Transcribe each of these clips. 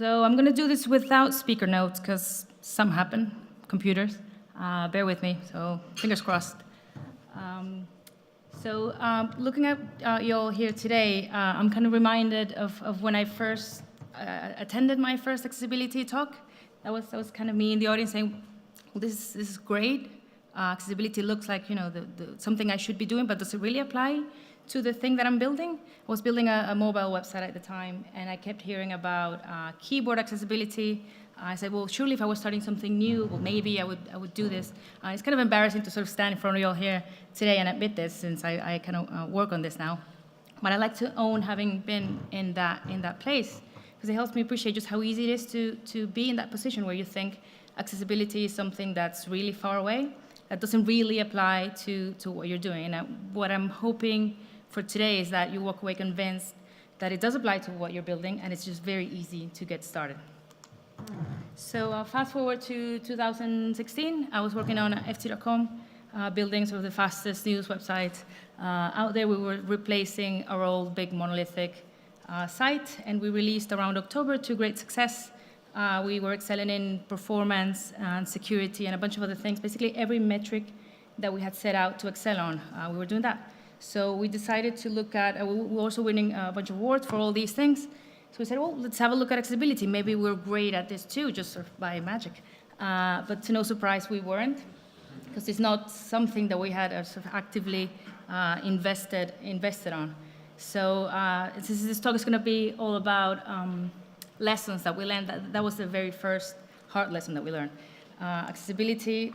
So I'm going to do this without speaker notes because some happen, computers. Bear with me, so fingers crossed. Looking at you all here today, I'm kind of reminded of when I first attended my first accessibility talk. That was kind of me in the audience saying, well, this is great. Accessibility looks like something I should be doing, but does it really apply to the thing that I'm building? I was building a mobile website at the time, and I kept hearing about keyboard accessibility. I said, well, surely if I was starting something new, well, maybe I would do this. It's kind of embarrassing to sort of stand in front of you all here today and admit this, since I kind of work on this now. But I like to own having been in that place, because it helps me appreciate just how easy it is to be in that position where you think accessibility is something that's really far away, that doesn't really apply to what you're doing. And what I'm hoping for today is that you walk away convinced that it does apply to what you're building, and it's just very easy to get started. So fast forward to 2016, I was working on ft.com, building sort of the fastest news website out there. We were replacing our old big monolithic site, and we released around October to great success. We were excelling in performance and security and a bunch of other things. Basically, every metric that we had set out to excel on, we were doing that. So we decided to look at, we were also winning a bunch of awards for all these things. So we said, well, let's have a look at accessibility. Maybe we're great at this too, just sort of by magic. But to no surprise, we weren't, because it's not something that we had sort of actively invested on. So this talk is going to be all about lessons that we learned. That was the very first hard lesson that we learned. Accessibility,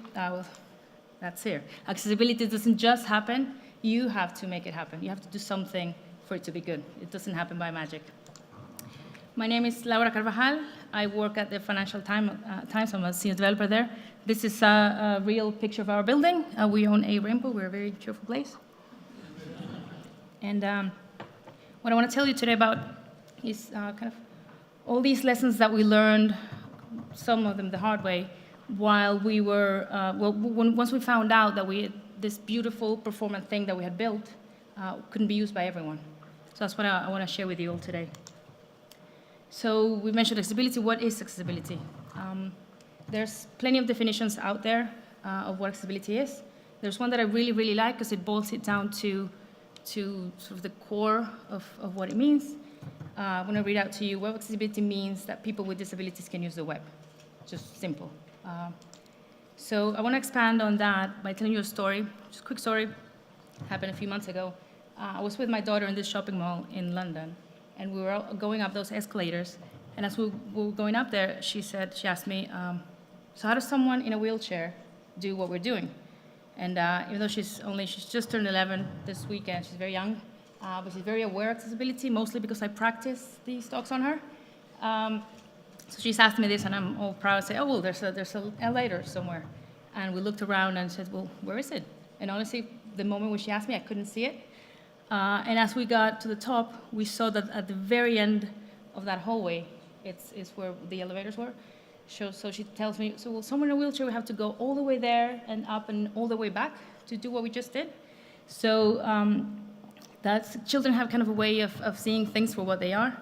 that's here. Accessibility doesn't just happen. You have to make it happen. You have to do something for it to be good. It doesn't happen by magic. My name is Laura Carvajal. I work at the Financial Times. I'm a senior developer there. This is a real picture of our building. We own a rainbow. We're a very cheerful place. And what I want to tell you today about is kind of all these lessons that we learned, some of them the hard way, while we were, once we found out that this beautiful performant thing that we had built couldn't be used by everyone. So that's what I want to share with you all today. So we mentioned accessibility. What is accessibility? There's plenty of definitions out there of what accessibility is. There's one that I really, really like because it boils it down to sort of the core of what it means. I'm going to read out to you. Web accessibility means that people with disabilities can use the web. Just simple. So I want to expand on that by telling you a story, just a quick story. Happened a few months ago. I was with my daughter in this shopping mall in London, and we were going up those escalators. And as we were going up there, she asked me, so how does someone in a wheelchair do what we're doing? And even though she's just turned 11 this weekend, she's very young, but she's very aware of accessibility, mostly because I practice these talks on her. So she's asked me this, and I'm all proud to say, oh, well, there's an elevator somewhere. And we looked around and said, well, where is it? And honestly, the moment when she asked me, I couldn't see it. And as we got to the top, we saw that at the very end of that hallway, it's where the elevators were. So she tells me, so well, someone in a wheelchair would have to go all the way there and up and all the way back to do what we just did. So children have kind of a way of seeing things for what they are.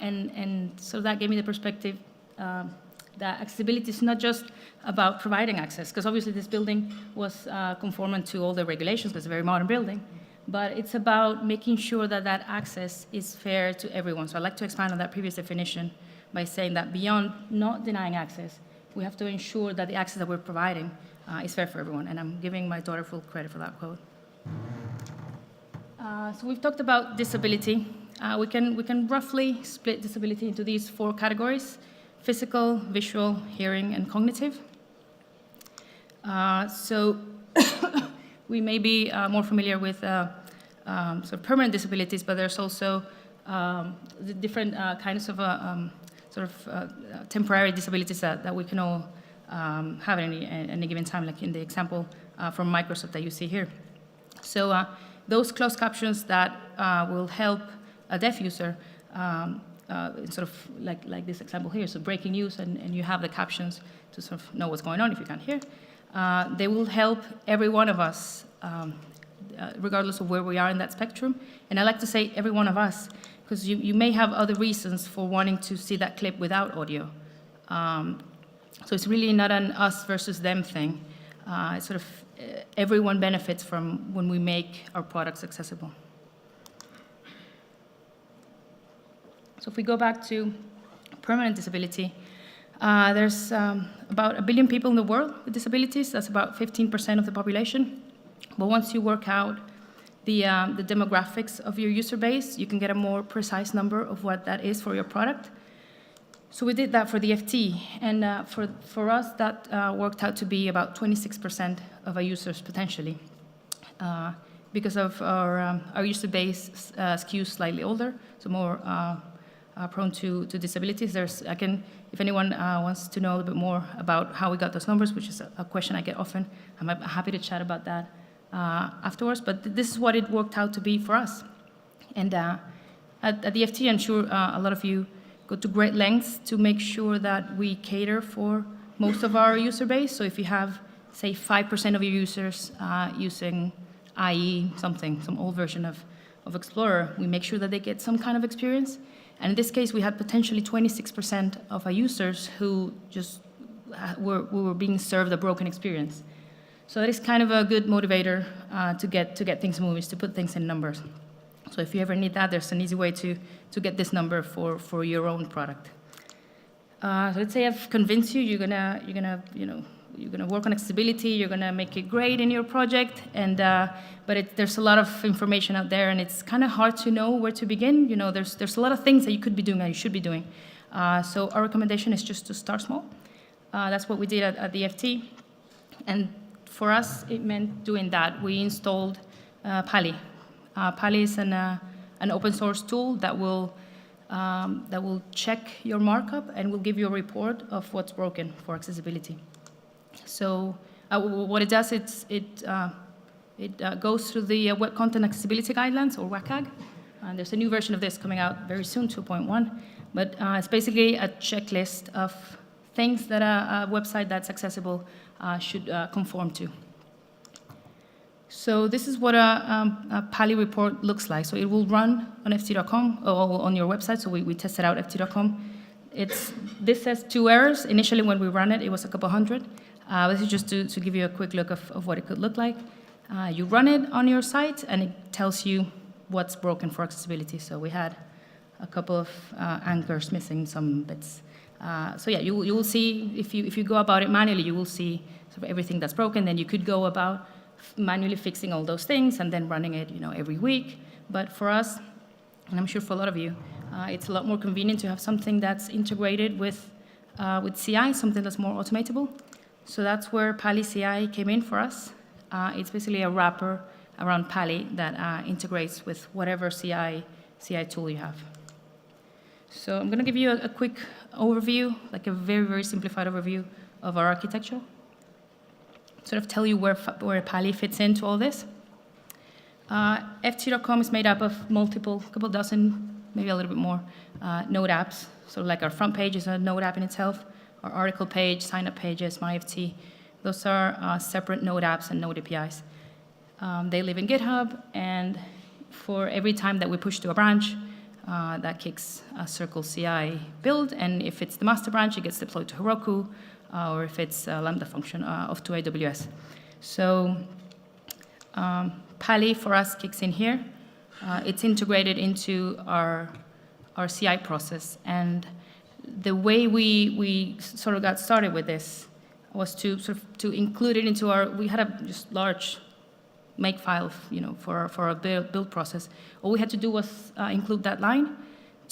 And so that gave me the perspective that accessibility is not just about providing access, because obviously this building was conformant to all the regulations, because it's a very modern building, but it's about making sure that that access is fair to everyone. So I'd like to expand on that previous definition by saying that beyond not denying access, we have to ensure that the access that we're providing is fair for everyone, and I'm giving my daughter full credit for that quote. So we've talked about disability. We can roughly split disability into these 4 categories: physical, visual, hearing, and cognitive. So we may be more familiar with sort of permanent disabilities, but there's also the different kinds of temporary disabilities that we can all have at any given time, like in the example from Microsoft that you see here. So those closed captions that will help a deaf user, sort of like this example here, so breaking news, and you have the captions to sort of know what's going on if you can't hear. They will help every one of us, regardless of where we are in that spectrum. And I like to say every one of us, because you may have other reasons for wanting to see that clip without audio. So it's really not an us versus them thing. It's sort of everyone benefits from when we make our products accessible. So if we go back to permanent disability, there's about 1 billion people in the world with disabilities. That's about 15% of the population. But once you work out the demographics of your user base, you can get a more precise number of what that is for your product. So we did that for the FT, and for us, that worked out to be about 26% of our users potentially, because of our user base skews slightly older, so more prone to disabilities. If anyone wants to know a little bit more about how we got those numbers, which is a question I get often, I'm happy to chat about that afterwards. But this is what it worked out to be for us. And at the FT, I'm sure a lot of you go to great lengths to make sure that we cater for most of our user base. So if you have, say, 5% of your users using IE something, some old version of Explorer, we make sure that they get some kind of experience. And in this case, we had potentially 26% of our users who just were being served a broken experience. So that is kind of a good motivator to get things moving, to put things in numbers. So if you ever need that, there's an easy way to get this number for your own product. So let's say I've convinced you, you're gonna work on accessibility, you're gonna make it great in your project, but there's a lot of information out there, and it's kind of hard to know where to begin. There's a lot of things that you could be doing and you should be doing. So our recommendation is just to start small. That's what we did at the FT, and for us, it meant doing that. We installed Pali. Pali is an open source tool that will check your markup and will give you a report of what's broken for accessibility. So what it does, it goes through the Web Content Accessibility Guidelines, or WCAG. And there's a new version of this coming out very soon, 2.1. But it's basically a checklist of things that a website that's accessible should conform to. So this is what a Pali report looks like. So it will run on ft.com, or on your website. So we tested out ft.com. This says 2 errors. Initially, when we ran it, it was a couple hundred. This is just to give you a quick look of what it could look like. You run it on your site, and it tells you what's broken for accessibility. So we had a couple of anchors missing some bits. So yeah, you will see, if you go about it manually, you will see sort of everything that's broken. Then you could go about manually fixing all those things and then running it, every week. But for us, and I'm sure for a lot of you, it's a lot more convenient to have something that's integrated with CI, something that's more automatable. So that's where Pali CI came in for us. It's basically a wrapper around Pali that integrates with whatever CI tool you have. So I'm going to give you a quick overview, like a very, very simplified overview of our architecture. Sort of tell you where Pali fits into all this. ft.com is made up of couple dozen, maybe a little bit more, node apps. So like our front page is a node app in itself. Our article page, sign-up pages, MyFT, those are separate node apps and node APIs. They live in GitHub, and for every time that we push to a branch, that kicks a Circle CI build, and if it's the master branch, it gets deployed to Heroku, or if it's a Lambda function, off to AWS. So Pali for us kicks in here. It's integrated into our CI process, and the way we sort of got started with this was to include it into we had a just large makefile, for our build process. All we had to do was include that line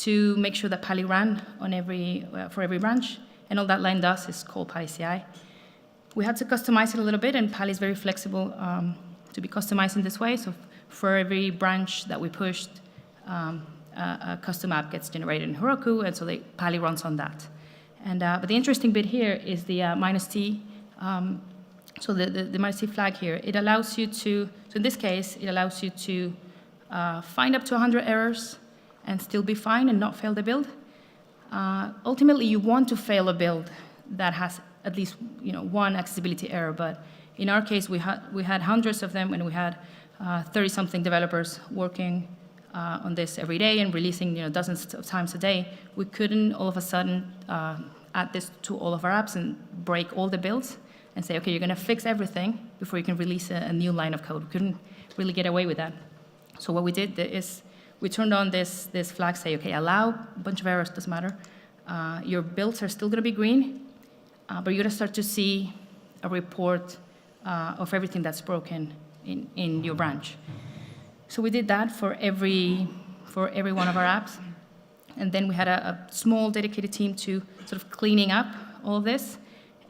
to make sure that Pali ran on for every branch, and all that line does is call Pali CI. We had to customize it a little bit, and Pali is very flexible to be customized in this way. So for every branch that we pushed, a custom app gets generated in Heroku, and so Pali runs on that. And but the interesting bit here is the -t. So the -t flag here, it allows you to, so in this case, it allows you to find up to 100 errors and still be fine and not fail the build. Ultimately, you want to fail a build that has at least one accessibility error, but in our case, we had hundreds of them, and we had 30-something developers working on this every day and releasing dozens of times a day, we couldn't all of a sudden add this to all of our apps and break all the builds and say, okay, you're going to fix everything before you can release a new line of code. We couldn't really get away with that. So what we did is we turned on this flag, say, okay, allow a bunch of errors, doesn't matter. Your builds are still going to be green, but you're going to start to see a report of everything that's broken in your branch. So we did that for every one of our apps. And then we had a small dedicated team to sort of cleaning up all of this.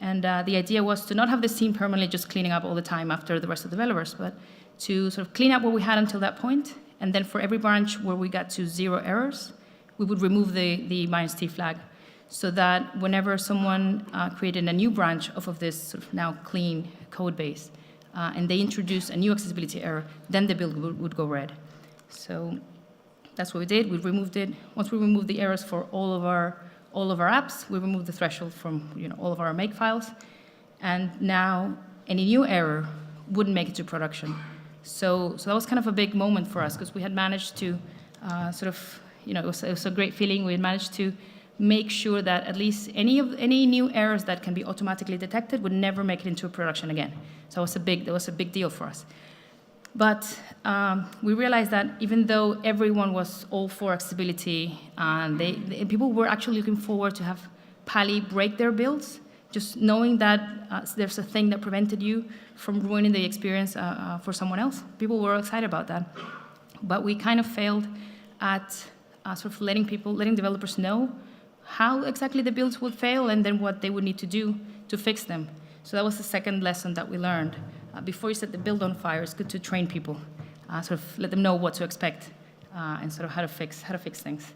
And the idea was to not have this team permanently just cleaning up all the time after the rest of the developers, but to sort of clean up what we had until that point. And then for every branch where we got to 0 errors, we would remove the -t flag, so that whenever someone created a new branch off of this sort of now clean code base, and they introduced a new accessibility error, then the build would go red. So that's what we did. We removed it. Once we removed the errors for all of our apps, we removed the threshold from all of our make files, and now any new error wouldn't make it to production. So that was kind of a big moment for us, because we had managed to it was a great feeling. We had managed to make sure that at least any new errors that can be automatically detected would never make it into production again. So that was a big deal for us. But we realized that even though everyone was all for accessibility, people were actually looking forward to have Pali break their builds, just knowing that there's a thing that prevented you from ruining the experience for someone else. People were excited about that. But we kind of failed at sort of letting developers know how exactly the builds would fail and then what they would need to do to fix them. So that was the second lesson that we learned. Before you set the build on fire, it's good to train people, sort of let them know what to expect and sort of how to fix things.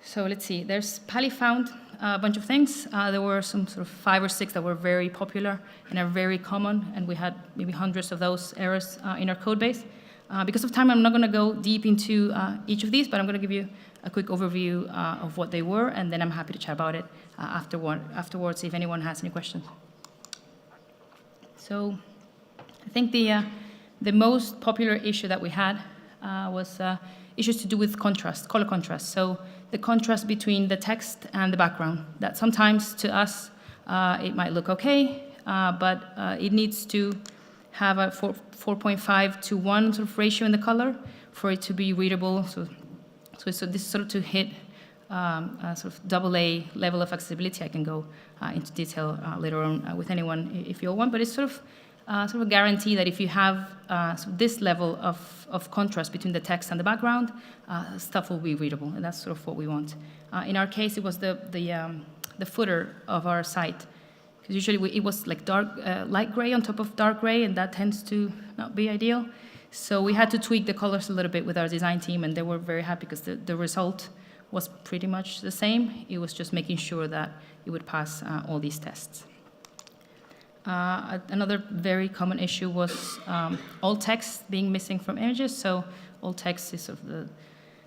So let's see. Pali found a bunch of things. There were some sort of 5 or 6 that were very popular and are very common, and we had maybe hundreds of those errors in our code base. Because of time, I'm not going to go deep into each of these, but I'm going to give you a quick overview of what they were, and then I'm happy to chat about it afterwards if anyone has any questions. So I think the most popular issue that we had was issues to do with contrast, color contrast. So the contrast between the text and the background. That sometimes to us it might look okay, but it needs to have a 4.5 to 1 sort of ratio in the color for it to be readable. So this is sort of to hit a sort of AA level of accessibility. I can go into detail later on with anyone if you all want, but it's sort of a guarantee that if you have this level of contrast between the text and the background, stuff will be readable, and that's sort of what we want. In our case, it was the footer of our site, because usually it was like light gray on top of dark gray, and that tends to not be ideal. So we had to tweak the colors a little bit with our design team, and they were very happy because the result was pretty much the same. It was just making sure that it would pass all these tests. Another very common issue was alt text being missing from images. So alt text is sort of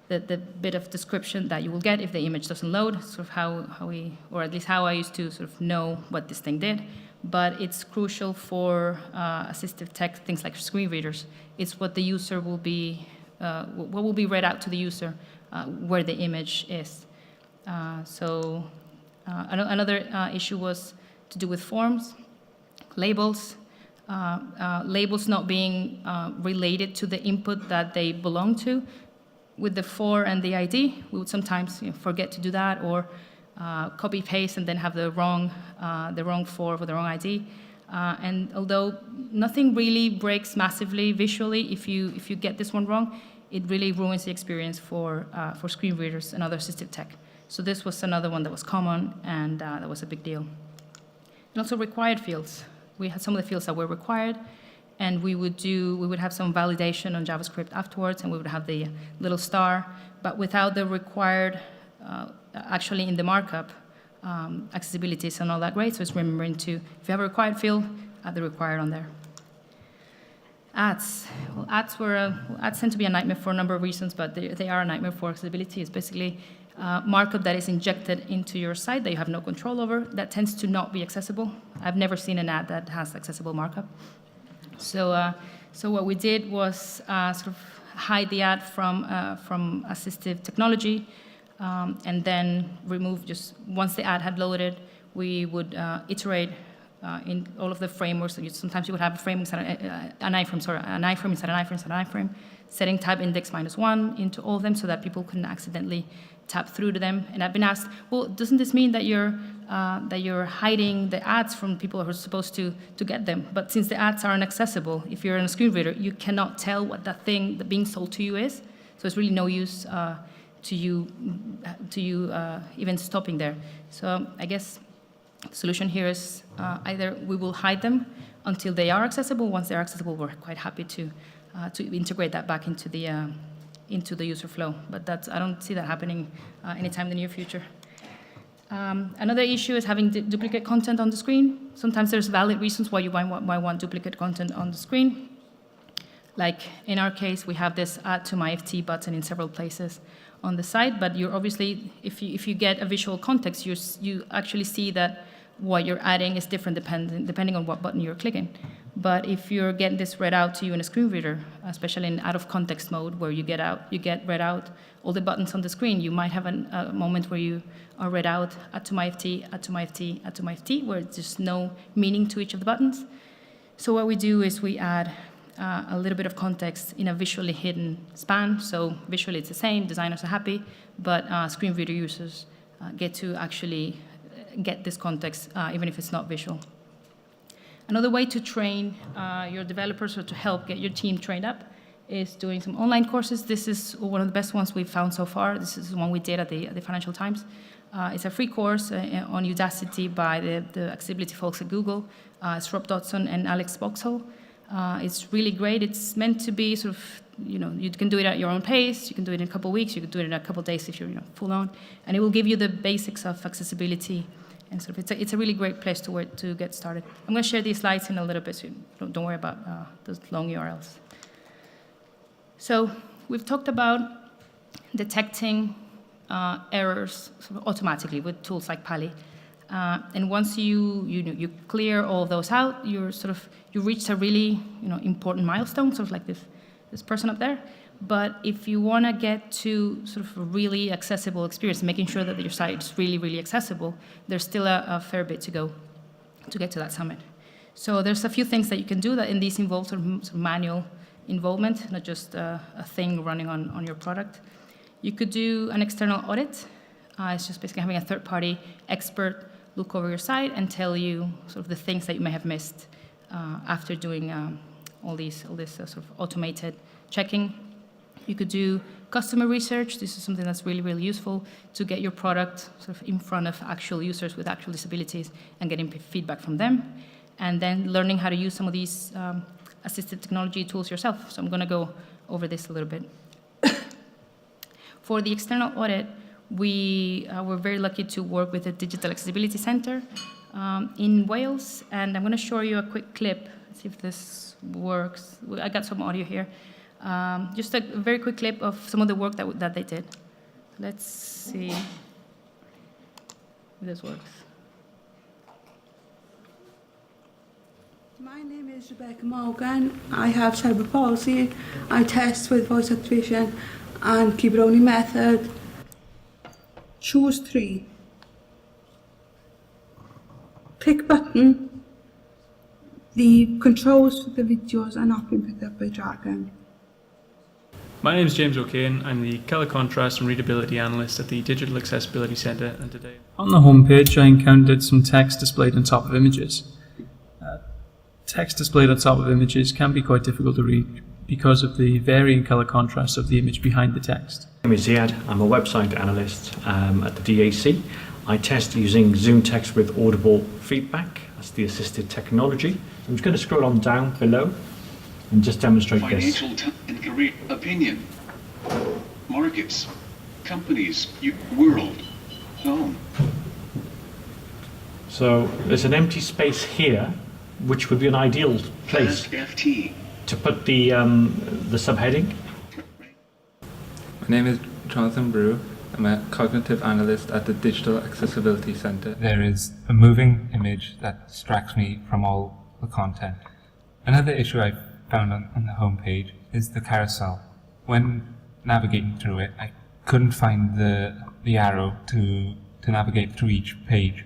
the bit of description that you will get if the image doesn't load, sort of how we, or at least how I used to sort of know what this thing did. But it's crucial for assistive text, things like screen readers. It's what the user will be, what will be read out to the user where the image is. Another issue was to do with forms. Labels, labels not being related to the input that they belong to. With the for and the ID, we would sometimes forget to do that, or copy paste and then have the wrong for the wrong ID. And although nothing really breaks massively visually, if you get this one wrong, it really ruins the experience for screen readers and other assistive tech. So this was another one that was common, and that was a big deal. And also required fields. We had some of the fields that were required, and we would have some validation on JavaScript afterwards, and we would have the little star, but without the required, actually in the markup, accessibility is not that great, so it's remembering to, if you have a required field, add the required on there. Ads. Well, ads tend to be a nightmare for a number of reasons, but they are a nightmare for accessibility. It's basically markup that is injected into your site that you have no control over, that tends to not be accessible. I've never seen an ad that has accessible markup. So what we did was sort of hide the ad from assistive technology, and then remove just once the ad had loaded, we would iterate in all of the frameworks. So sometimes you would have a frame inside an iframe, sorry, an iframe inside an iframe inside an iframe, setting tab index -1 into all of them so that people couldn't accidentally tap through to them. And I've been asked, well, doesn't this mean that you're hiding the ads from people who are supposed to get them? But since the ads are inaccessible, if you're in a screen reader, you cannot tell what that thing that being sold to you is. So it's really no use to you even stopping there. So I guess the solution here is either we will hide them until they are accessible. Once they're accessible, we're quite happy to integrate that back into the user flow. But I don't see that happening anytime in the near future. Another issue is having duplicate content on the screen. Sometimes there's valid reasons why you might want duplicate content on the screen. Like in our case, we have this Add to My FT button in several places on the site, but you're obviously, if you get a visual context, you actually see that what you're adding is different depending on what button you're clicking. But if you're getting this read out to you in a screen reader, especially in out of context mode, where you get read out all the buttons on the screen, you might have a moment where you are read out Add to My FT, Add to My FT, Add to My FT, where there's no meaning to each of the buttons. So what we do is we add a little bit of context in a visually hidden span. So visually it's the same, designers are happy, but screen reader users get to actually get this context, even if it's not visual. Another way to train your developers or to help get your team trained up is doing some online courses. This is one of the best ones we've found so far. This is one we did at the Financial Times. It's a free course on Udacity by the accessibility folks at Google. It's Rob Dodson and Alex Boxall. It's really great. It's meant to be sort of, you can do it at your own pace. You can do it in a couple of weeks. You can do it in a couple of days if you're full on. And it will give you the basics of accessibility. And sort of it's a really great place to get started. I'm going to share these slides in a little bit, so don't worry about those long URLs. So we've talked about detecting errors sort of automatically with tools like Pali. And once you clear all those out, you reach a really important milestone, sort of like this person up there. But if you want to get to sort of a really accessible experience, making sure that your site is really, really accessible, there's still a fair bit to go to get to that summit. So there's a few things that you can do that in these involve sort of manual involvement, not just a thing running on your product. You could do an external audit. It's just basically having a third-party expert look over your site and tell you sort of the things that you may have missed after doing all this sort of automated checking. You could do customer research. This is something that's really, really useful to get your product sort of in front of actual users with actual disabilities and getting feedback from them. And then learning how to use some of these assistive technology tools yourself. So I'm going to go over this a little bit. For the external audit, we were very lucky to work with the Digital Accessibility Centre in Wales. And I'm going to show you a quick clip. Let's see if this works. I got some audio here. Just a very quick clip of some of the work that they did. Let's see if this works. My name is Rebecca Morgan. I have cerebral palsy. I test with voice activation and keyboard only method. Choose 3. Click button. The controls for the videos are not being picked up by Dragon. My name is James O'Kane. I'm the Colour Contrast and Readability Analyst at the Digital Accessibility Centre, and today on the homepage I encountered some text displayed on top of images. Text displayed on top of images can be quite difficult to read because of the varying colour contrast of the image behind the text. My name is Ziad. I'm a website analyst at the DAC. I test using Zoom text with audible feedback. That's the assisted technology. I'm just going to scroll on down below and just demonstrate this. Financial and career opinion, markets, companies, world, home. So there's an empty space here, which would be an ideal place FT. to put the subheading. My name is Jonathan Brew. I'm a cognitive analyst at the Digital Accessibility Centre. There is a moving image that distracts me from all the content. Another issue I've found on the homepage is the carousel. when navigating through it, I couldn't find the arrow to navigate through each page.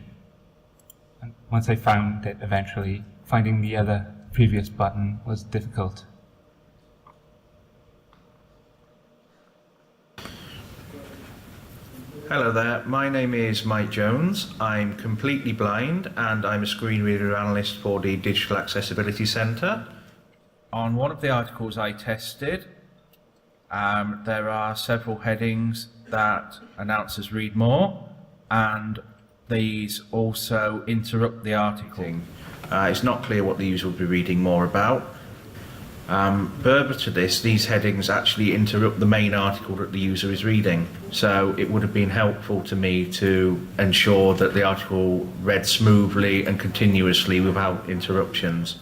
And once I found it eventually, finding the other previous button was difficult. Hello there, my name is Mike Jones. I'm completely blind and I'm a screen reader analyst for the Digital Accessibility Centre. On one of the articles I tested, there are several headings that announcers read more, and these also interrupt the article. It's not clear what the user will be reading more about. Further to this, these headings actually interrupt the main article that the user is reading. So it would have been helpful to me to ensure that the article read smoothly and continuously without interruptions.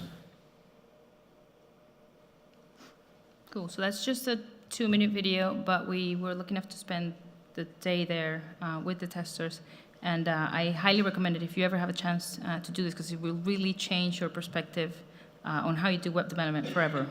Cool, so that's just a 2-minute video, but we were lucky enough to spend the day there with the testers. And I highly recommend it if you ever have a chance to do this, because it will really change your perspective on how you do web development forever.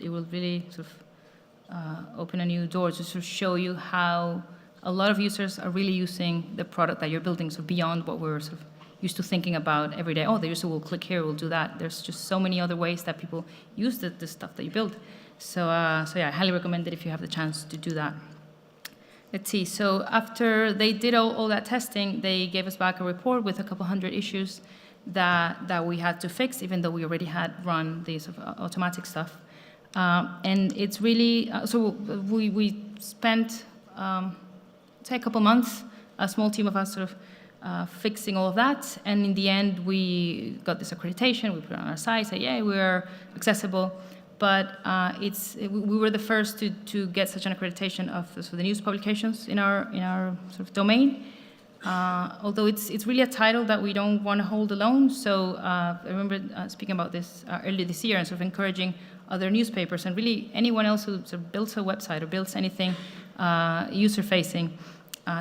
It will really sort of open a new door to sort of show you how a lot of users are really using the product that you're building, so beyond what we're sort of used to thinking about every day. Oh, the user will click here, will do that. There's just so many other ways that people use the stuff that you build. So yeah, I highly recommend it if you have the chance to do that. Let's see, so after they did all that testing, they gave us back a report with a couple hundred issues that we had to fix, even though we already had run the sort of automatic stuff. And it's really, so we spent, say, a couple months, a small team of us sort of fixing all of that. And in the end, we got this accreditation. We put it on our site, say, yeah, we're accessible. But we were the first to get such an accreditation of the news publications in our sort of domain. Although it's really a title that we don't want to hold alone. So I remember speaking about this earlier this year and sort of encouraging other newspapers and really anyone else who sort of builds a website or builds anything user-facing.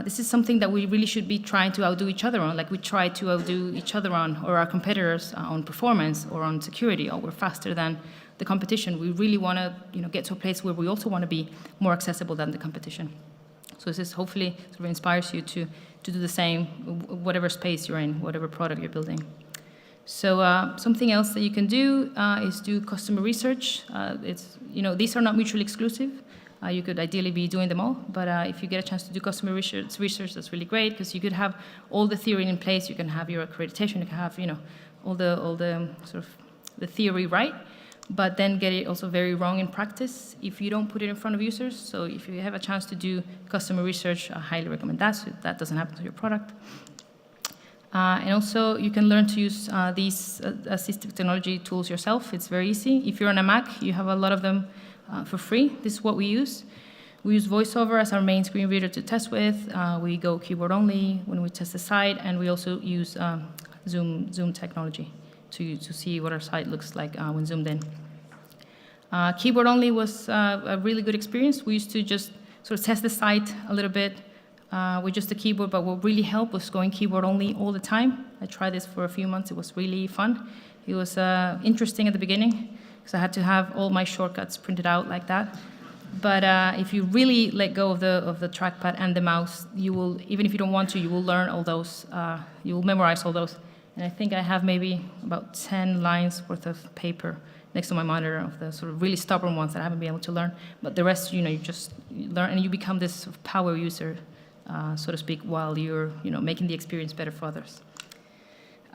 This is something that we really should be trying to outdo each other on, like we try to outdo each other on, or our competitors on performance or on security, or we're faster than the competition. We really want to get to a place where we also want to be more accessible than the competition. So this hopefully sort of inspires you to do the same, whatever space you're in, whatever product you're building. So something else that you can do is do customer research. These are not mutually exclusive. You could ideally be doing them all, but if you get a chance to do customer research, that's really great, because you could have all the theory in place. You can have your accreditation. You can have all the sort of the theory right, but then get it also very wrong in practice if you don't put it in front of users. So if you have a chance to do customer research, I highly recommend that, so that doesn't happen to your product. And also, you can learn to use these assistive technology tools yourself. It's very easy. If you're on a Mac, you have a lot of them for free. This is what we use. We use VoiceOver as our main screen reader to test with. We go keyboard only when we test the site, and we also use Zoom technology to see what our site looks like when zoomed in. Keyboard only was a really good experience. We used to just sort of test the site a little bit with just the keyboard, but what really helped was going keyboard only all the time. I tried this for a few months. It was really fun. It was interesting at the beginning, because I had to have all my shortcuts printed out like that. But if you really let go of the trackpad and the mouse, you will, even if you don't want to, you will learn all those. You will memorize all those. And I think I have maybe about 10 lines worth of paper next to my monitor of the sort of really stubborn ones that I haven't been able to learn. But the rest, you just learn, and you become this sort of power user, so to speak, while you're making the experience better for others.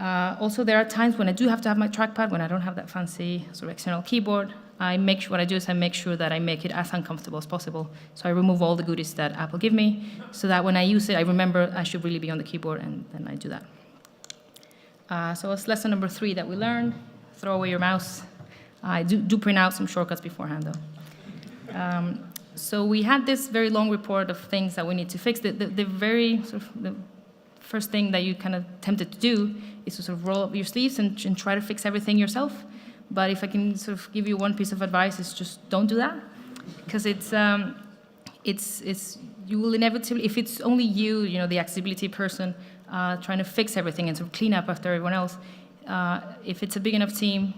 Also, there are times when I do have to have my trackpad, when I don't have that fancy sort of external keyboard. What I do is I make sure that I make it as uncomfortable as possible. So I remove all the goodies that Apple give me, so that when I use it, I remember I should really be on the keyboard, and then I do that. So it's lesson number 3 that we learned: throw away your mouse. I do print out some shortcuts beforehand, though. So we had this very long report of things that we need to fix. The very sort of the first thing that you kind of tempted to do is to sort of roll up your sleeves and try to fix everything yourself. But if I can sort of give you one piece of advice, is just don't do that, because you will inevitably, if it's only you, the accessibility person, trying to fix everything and sort of clean up after everyone else. If it's a big enough team,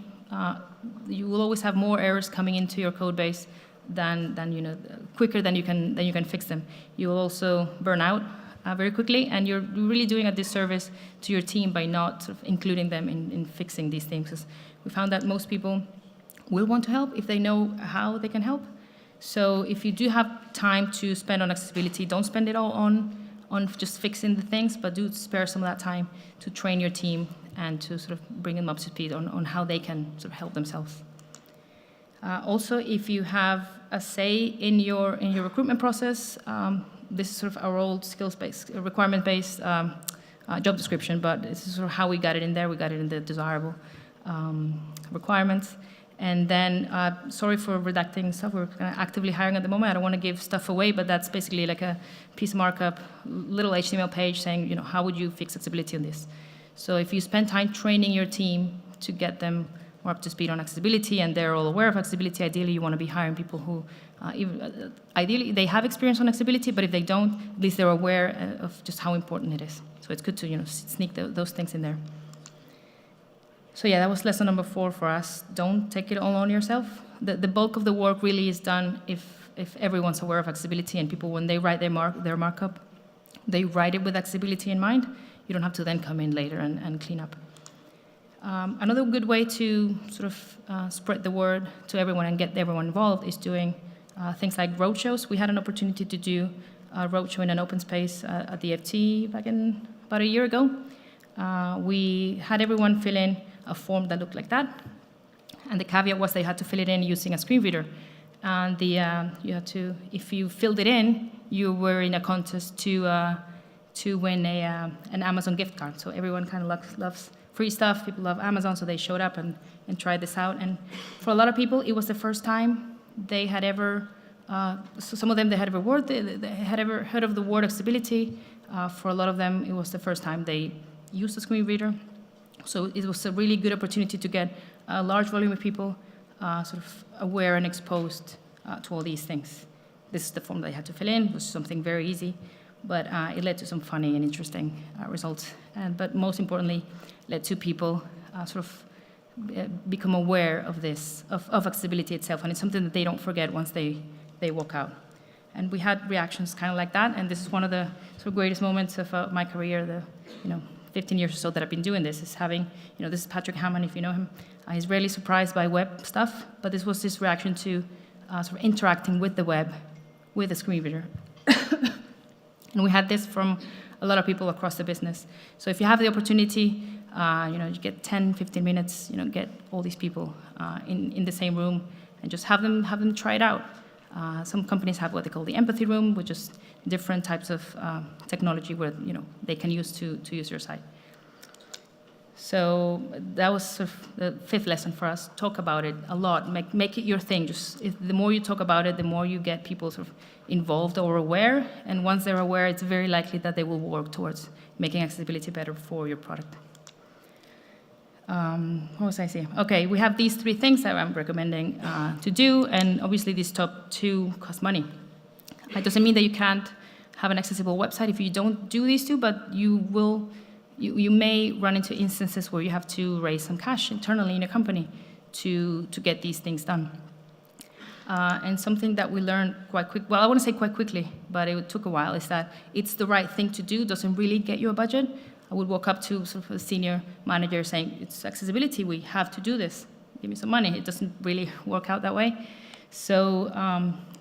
you will always have more errors coming into your code base than you know, quicker than you can fix them. You will also burn out very quickly, and you're really doing a disservice to your team by not sort of including them in fixing these things. 'Cause we found that most people will want to help if they know how they can help. So if you do have time to spend on accessibility, don't spend it all on just fixing the things, but do spare some of that time to train your team and to sort of bring them up to speed on how they can sort of help themselves. Also, if you have a say in your recruitment process, this is sort of our old skills-based, requirement-based job description, but this is sort of how we got it in there. We got it in the desirable requirements. And then, sorry for redacting stuff. We're kind of actively hiring at the moment. I don't want to give stuff away, but that's basically like a piece of markup, little HTML page saying, you know, how would you fix accessibility on this? So if you spend time training your team to get them more up to speed on accessibility, and they're all aware of accessibility, ideally you want to be hiring people who, ideally they have experience on accessibility, but if they don't, at least they're aware of just how important it is. So it's good to, you know, sneak those things in there. So yeah, that was lesson number 4 for us. Don't take it all on yourself. The bulk of the work really is done if everyone's aware of accessibility, and people, when they write their markup, they write it with accessibility in mind. You don't have to then come in later and clean up. Another good way to sort of spread the word to everyone and get everyone involved is doing things like roadshows. We had an opportunity to do a roadshow in an open space at the FT back in about a year ago. We had everyone fill in a form that looked like that, and the caveat was they had to fill it in using a screen reader. And you had to, if you filled it in, you were in a contest to win an Amazon gift card. So everyone kind of loves free stuff. People love Amazon, so they showed up and tried this out. And for a lot of people, it was the first time they had ever. So some of them they had ever heard of the word accessibility. For a lot of them, it was the first time they used a screen reader. So it was a really good opportunity to get a large volume of people sort of aware and exposed to all these things. This is the form they had to fill in. It was something very easy, but it led to some funny and interesting results. But most importantly, led to people sort of become aware of this, of accessibility itself, and it's something that they don't forget once they walk out. And we had reactions kind of like that, and this is one of the sort of greatest moments of my career, 15 years or so that I've been doing this, is having, this is Patrick Hammond, if you know him. He's rarely surprised by web stuff, but this was his reaction to sort of interacting with the web, with a screen reader. And we had this from a lot of people across the business. So if you have the opportunity, you get 10, 15 minutes, get all these people in the same room and just have them try it out. Some companies have what they call the empathy room, which is different types of technology where they can use to use your site. So that was sort of the 5th lesson for us. Talk about it a lot. Make it your thing. The more you talk about it, the more you get people sort of involved or aware. And once they're aware, it's very likely that they will work towards making accessibility better for your product. What was I saying? Okay, we have these 3 things that I'm recommending to do, and obviously these top 2 cost money. It doesn't mean that you can't have an accessible website if you don't do these 2, but you may run into instances where you have to raise some cash internally in a company to get these things done. And something that we learned quite quick, well, I want to say quite quickly, but it took a while, is that it's the right thing to do. Doesn't really get you a budget. I would walk up to sort of a senior manager saying, it's accessibility, we have to do this, give me some money. It doesn't really work out that way. So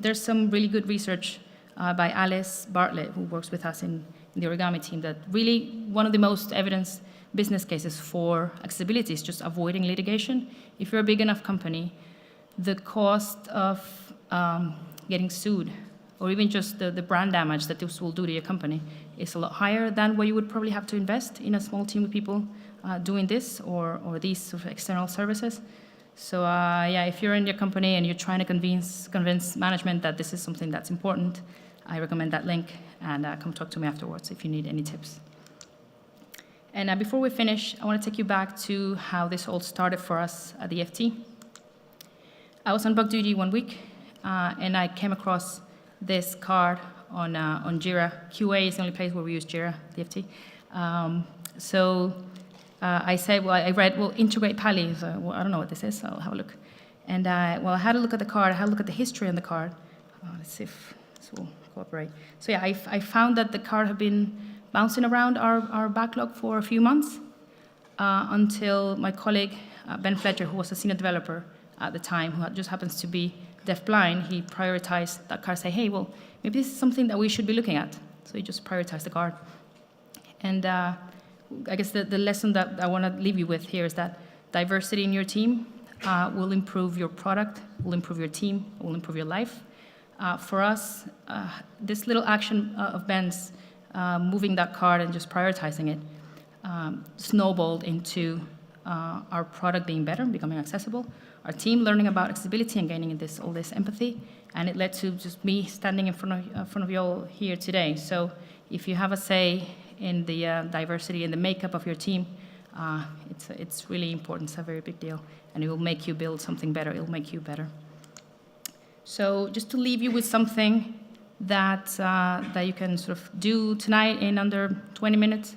there's some really good research by Alice Bartlett, who works with us in the origami team, that really one of the most evidence business cases for accessibility is just avoiding litigation. If you're a big enough company, the cost of getting sued, or even just the brand damage that this will do to your company, is a lot higher than what you would probably have to invest in a small team of people doing this or these sort of external services. So if you're in your company and you're trying to convince management that this is something that's important, I recommend that link, and come talk to me afterwards if you need any tips. And before we finish, I want to take you back to how this all started for us at the FT. I was on bug duty one week, and I came across this card on Jira. QA is the only place where we use Jira, the FT. I said, I read, integrate Pali. So, I don't know what this is, so I'll have a look. And well, I had a look at the card. I had a look at the history on the card. Let's see if this will cooperate. So yeah, I found that the card had been bouncing around our backlog for a few months until my colleague, Ben Fletcher, who was a senior developer at the time, who just happens to be deafblind, he prioritized that card, say, hey, well, maybe this is something that we should be looking at. So he just prioritized the card. And I guess the lesson that I want to leave you with here is that diversity in your team will improve your product, will improve your team, will improve your life. For us, this little action of Ben's moving that card and just prioritizing it snowballed into our product being better, becoming accessible, our team learning about accessibility and gaining all this empathy, and it led to just me standing in front of you all here today. So if you have a say in the diversity and the makeup of your team, it's really important. It's a very big deal, and it will make you build something better. It will make you better. So just to leave you with something that you can sort of do tonight in under 20 minutes.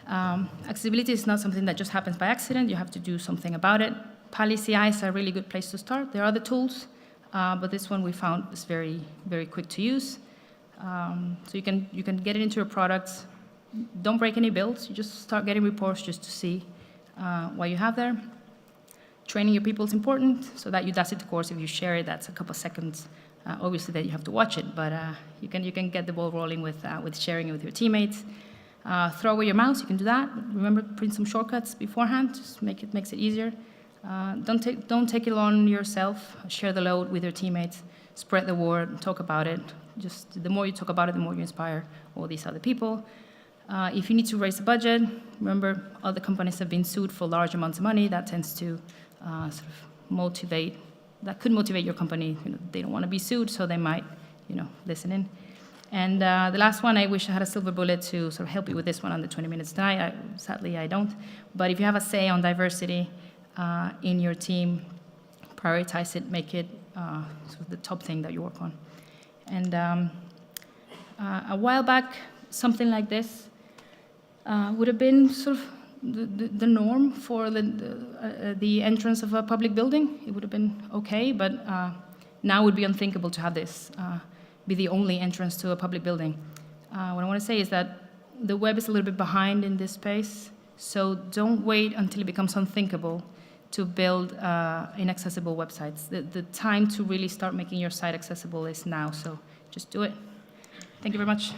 Accessibility is not something that just happens by accident. You have to do something about it. Pali CI is a really good place to start. There are other tools, but this one we found is very, very quick to use. So you can get it into your products. Don't break any builds. You just start getting reports just to see what you have there. Training your people is important, so that Udacity course, if you share it, that's a couple of seconds. Obviously, that you have to watch it, but you can get the ball rolling with sharing it with your teammates. Throw away your mouse. You can do that. Remember, print some shortcuts beforehand. Just makes it easier. Don't take it on yourself. Share the load with your teammates. Spread the word. Talk about it. Just the more you talk about it, the more you inspire all these other people. If you need to raise a budget, remember, other companies have been sued for large amounts of money. That tends to sort of motivate. That could motivate your company. They don't want to be sued, so they might, listen in. And the last one, I wish I had a silver bullet to sort of help you with this one under 20 minutes tonight. Sadly, I don't. But if you have a say on diversity in your team, prioritize it, make it sort of the top thing that you work on. And a while back, something like this would have been sort of the norm for the entrance of a public building. It would have been okay, but now it would be unthinkable to have this be the only entrance to a public building. What I want to say is that the web is a little bit behind in this space, so don't wait until it becomes unthinkable to build inaccessible websites. The time to really start making your site accessible is now, so just do it. Thank you very much.